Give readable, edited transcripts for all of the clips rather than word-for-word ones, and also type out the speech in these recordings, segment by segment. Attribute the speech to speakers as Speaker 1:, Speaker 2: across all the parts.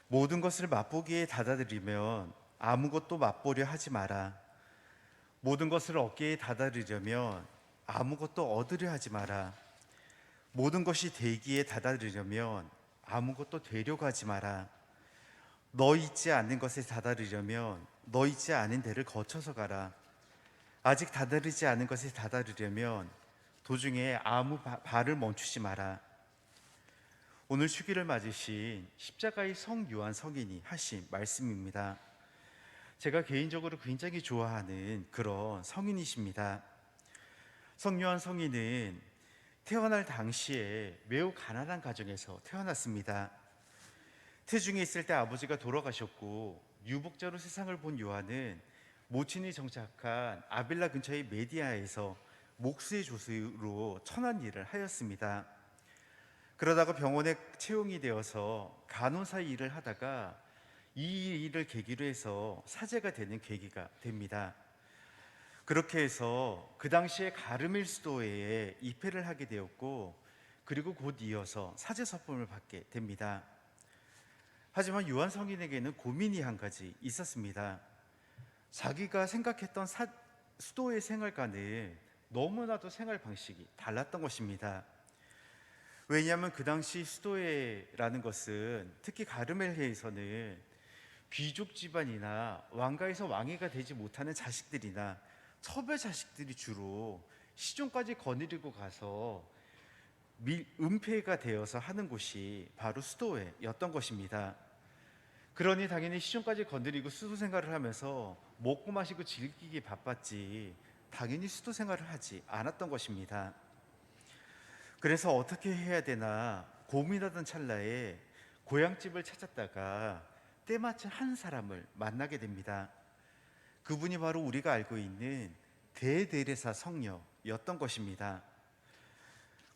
Speaker 1: 모든 것을 맛보기에 닫아들이면 아무것도 맛보려 하지 마라. 모든 것을 어깨에 닫아들이려면 아무것도 얻으려 하지 마라. 모든 것이 되기에 닫아들이려면 아무것도 되려고 하지 마라. 너 있지 않는 것에 다다르려면 너 있지 않은 데를 거쳐서 가라. 아직 다다르지 않은 것에 다다르려면 도중에 아무 발을 멈추지 마라. 오늘 주기를 맞으신 십자가의 성 요한 성인이 하신 말씀입니다. 제가 개인적으로 굉장히 좋아하는 그런 성인이십니다. 성 요한 성인은 태어날 당시에 매우 가난한 가정에서 태어났습니다. 태중에 있을 때 아버지가 돌아가셨고 유복자로 세상을 본 요한은 모친이 정착한 아빌라 근처의 메디아에서 목수의 조수로 천한 일을 하였습니다. 그러다가 병원에 채용이 되어서 간호사 일을 하다가 이 일을 계기로 해서 사제가 되는 계기가 됩니다. 그렇게 해서 그 당시에 가르멜 수도에 입회를 하게 되었고, 그리고 곧 이어서 사제 서품을 받게 됩니다. 하지만 요한 성인에게는 고민이 한 가지 있었습니다. 자기가 생각했던 수도의 생활과는 너무나도 생활 방식이 달랐던 것입니다. 왜냐하면 그 당시 수도회라는 것은, 특히 가르멜해에서는 귀족 집안이나 왕가에서 왕이가 되지 못하는 자식들이나 첩의 자식들이 주로 시종까지 거느리고 가서 은폐가 되어서 하는 곳이 바로 수도회였던 것입니다. 그러니 당연히 시종까지 건드리고 수도 생활을 하면서 먹고 마시고 즐기기 바빴지 당연히 수도 생활을 하지 않았던 것입니다. 그래서 어떻게 해야 되나 고민하던 찰나에 고향집을 찾았다가 때마침 한 사람을 만나게 됩니다. 그분이 바로 우리가 알고 있는 대데레사 성녀였던 것입니다.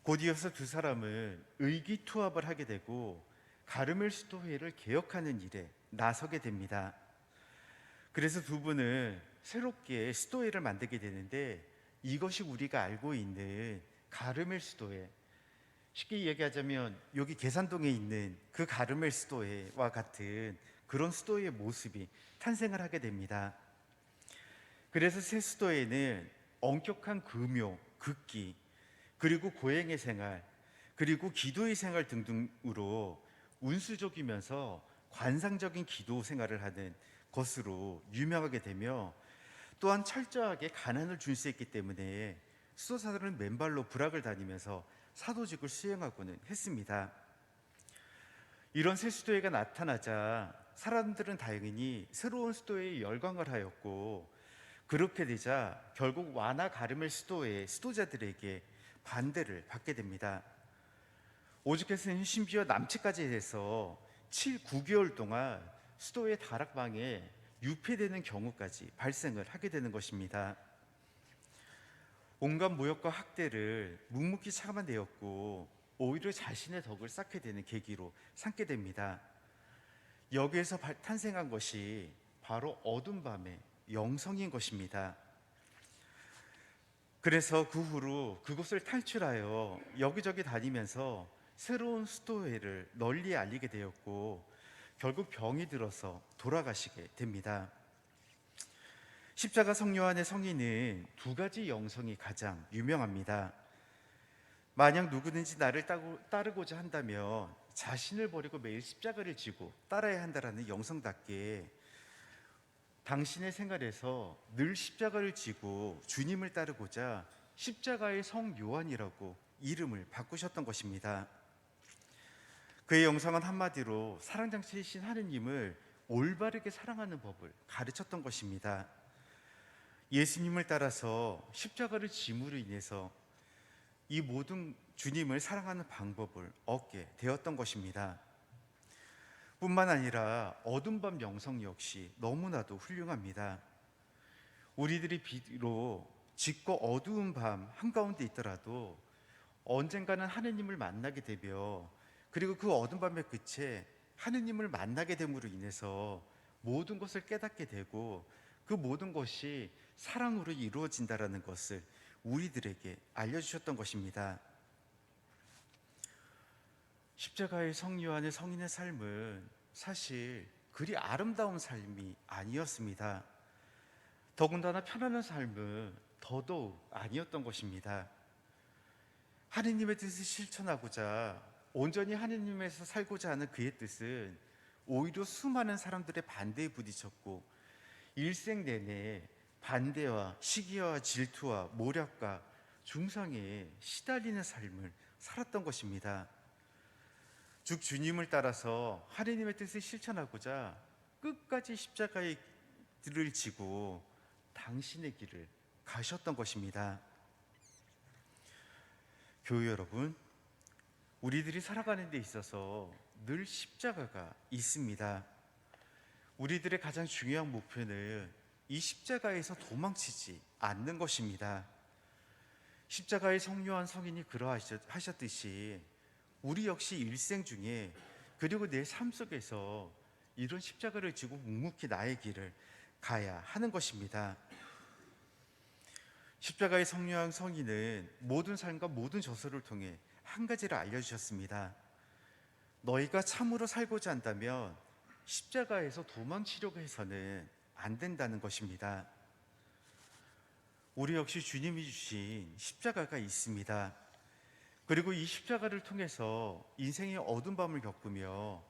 Speaker 1: 곧 이어서 두 사람은 의기투합을 하게 되고 가르멜 수도회를 개혁하는 일에 나서게 됩니다. 그래서 두 분은 새롭게 수도회를 만들게 되는데, 이것이 우리가 알고 있는 가르멜 수도회, 쉽게 이야기하자면 여기 계산동에 있는 그 가르멜 수도회와 같은 그런 수도회의 모습이 탄생을 하게 됩니다. 그래서 새 수도회는 엄격한 금요, 극기, 그리고 고행의 생활, 그리고 기도의 생활 등등으로 운수적이면서 관상적인 기도 생활을 하는 것으로 유명하게 되며, 또한 철저하게 가난을 준수했기 때문에 수도사들은 맨발로 부락을 다니면서 사도직을 수행하고는 했습니다. 이런 새 수도회가 나타나자 사람들은 당연히 새로운 수도회에 열광을 하였고, 그렇게 되자 결국 와나 가르멜 수도회의 수도자들에게 반대를 받게 됩니다. 오죽했으면 심지어 남측까지 해서 9개월 동안 수도의 다락방에 유폐되는 경우까지 발생을 하게 되는 것입니다. 온갖 모욕과 학대를 묵묵히 참아내었고, 오히려 자신의 덕을 쌓게 되는 계기로 삼게 됩니다. 여기에서 탄생한 것이 바로 어둠 밤의 영성인 것입니다. 그래서 그 후로 그곳을 탈출하여 여기저기 다니면서 새로운 수도회를 널리 알리게 되었고, 결국 병이 들어서 돌아가시게 됩니다. 십자가 성 요한의 성인은 두 가지 영성이 가장 유명합니다. 만약 누구든지 나를 따르고자 한다면 자신을 버리고 매일 십자가를 지고 따라야 한다라는 영성답게 당신의 생활에서 늘 십자가를 지고 주님을 따르고자 십자가의 성 요한이라고 이름을 바꾸셨던 것입니다. 그의 영성은 한마디로 사랑장체이신 하느님을 올바르게 사랑하는 법을 가르쳤던 것입니다. 예수님을 따라서 십자가를 짐으로 인해서 이 모든 주님을 사랑하는 방법을 얻게 되었던 것입니다. 뿐만 아니라 어둠 밤 영성 역시 너무나도 훌륭합니다. 우리들이 비록 짙고 어두운 밤 한가운데 있더라도 언젠가는 하느님을 만나게 되며, 그리고 그 어둠 밤의 끝에 하느님을 만나게 됨으로 인해서 모든 것을 깨닫게 되고, 그 모든 것이 사랑으로 이루어진다라는 것을 우리들에게 알려주셨던 것입니다. 십자가의 성 요한의 성인의 삶은 사실 그리 아름다운 삶이 아니었습니다. 더군다나 편안한 삶은 더더욱 아니었던 것입니다. 하느님의 뜻을 실천하고자 온전히 하느님에서 살고자 하는 그의 뜻은 오히려 수많은 사람들의 반대에 부딪혔고 일생 내내 반대와 시기와 질투와 모략과 중상에 시달리는 삶을 살았던 것입니다. 즉 주님을 따라서 하느님의 뜻을 실천하고자 끝까지 십자가의 길을 지고 당신의 길을 가셨던 것입니다. 교회 여러분, 우리들이 살아가는 데 있어서 늘 십자가가 있습니다. 우리들의 가장 중요한 목표는 이 십자가에서 도망치지 않는 것입니다. 십자가의 성료한 성인이 그러하셨듯이 우리 역시 일생 중에 그리고 내 삶 속에서 이런 십자가를 지고 묵묵히 나의 길을 가야 하는 것입니다. 십자가의 성령한 성인은 모든 삶과 모든 저서를 통해 한 가지를 알려주셨습니다. 너희가 참으로 살고자 한다면 십자가에서 도망치려고 해서는 안 된다는 것입니다. 우리 역시 주님이 주신 십자가가 있습니다. 그리고 이 십자가를 통해서 인생의 어두운 밤을 겪으며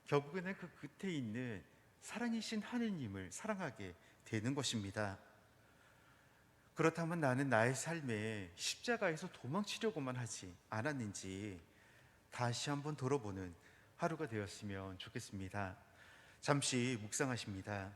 Speaker 1: 결국에는 그 끝에 있는 사랑이신 하느님을 사랑하게 되는 것입니다. 그렇다면 나는 나의 삶에 십자가에서 도망치려고만 하지 않았는지 다시 한번 돌아보는 하루가 되었으면 좋겠습니다. 잠시 묵상하십니다.